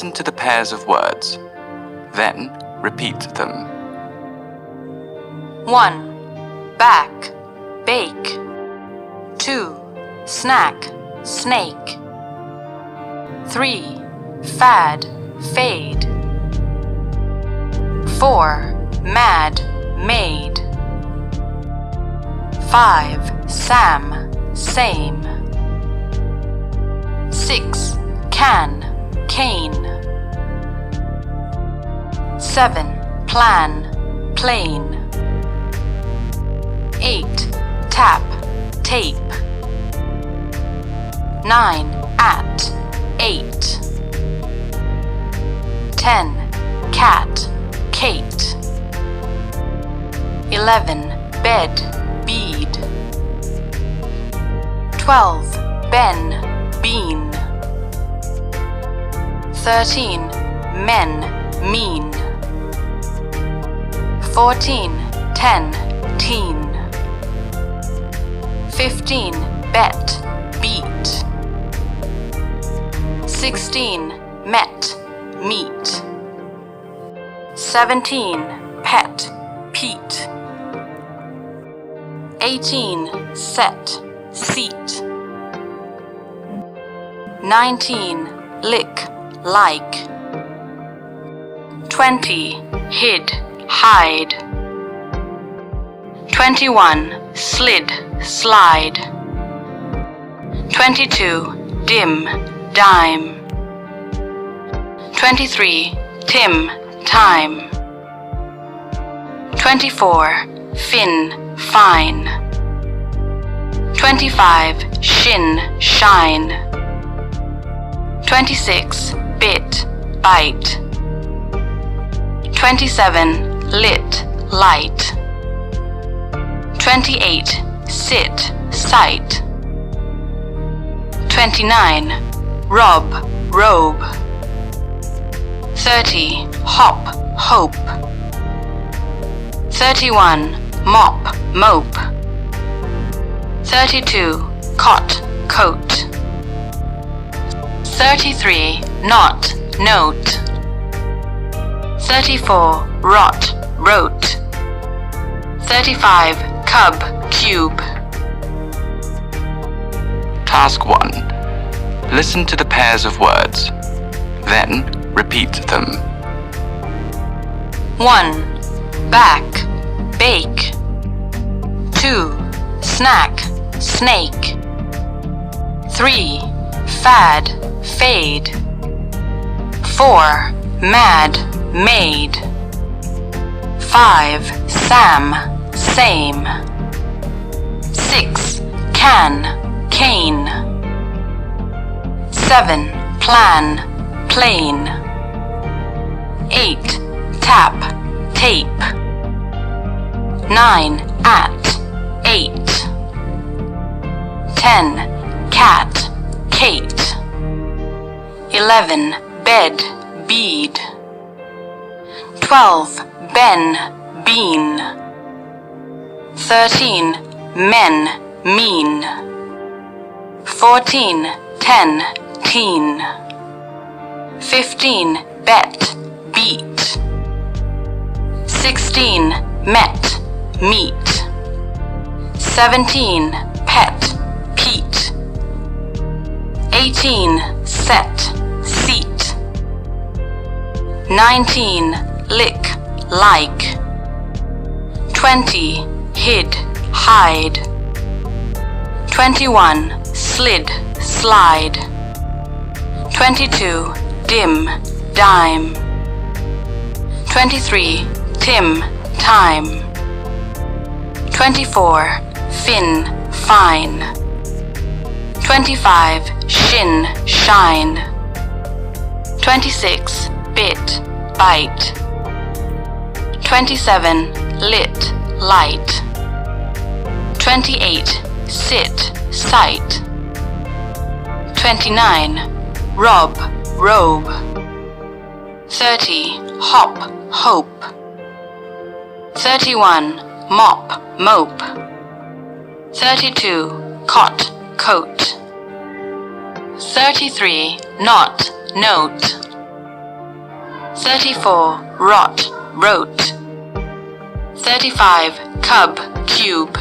Listen to the pairs of words. Then repeat them. 1. Back, bake. 2. Snack, snake. 3. Fad, fade. 4. Mad, made. 5. Sam, same. 6. Can, cane. 7. Plan, plane. 8. Tap, tape. 9. At, 8. 10. Cat, Kate. 11. Bed, bead. 12. Ben, bean. 13. Men, mean. 14. 10. Teen. 15. Bet, beat. 16. Met, meet. 17. Pet, Pete. 18. Set, seat. 19. Lick, like. 20. Hid, hide. 21. Slid, slide. 22. Dim, dime. 23. Tim, time. 24. Fin, fine. 25. Shin, shine. 26. Bit, bite. 27. Lit, light. 28. Sit, sight. 29. Rob, robe. 30. Hop, hope. 31. Mop, mope. 32. Cot, coat. 33. Knot, note. 34. Rot, wrote. 35. Cub, cube. Task 1. Listen to the pairs of words. Then repeat them. 1. Back, bake. 2. Snack, snake. 3. Fad, fade. 4. Mad, made. 5. Sam, same. 6. Can, cane. 7. Plan, plane. 8. Tap, tape. 9. At, 8. 10. Cat, Kate. 11. Bed, bead. 12. Ben, bean. 13. Men, mean. 14. 10. Teen. 15. Bet, beat. 16. Met, meet. 17. Pet, Pete. 18. Set, seat. 19. Lick, like. 20. Hid, hide. 21. Slid, slide. 22. Dim, dime. 23. Tim, time. 24. Fin, fine. 25. Shin, shine. 26. Bit, bite. 27. Lit, light. 28. Sit, sight. 29. Rob, robe. 30. Hop, hope. 31. Mop, mope. 32. Cot, coat. 33. Knot, note. 34. Rot, wrote. 35. Cub, cube.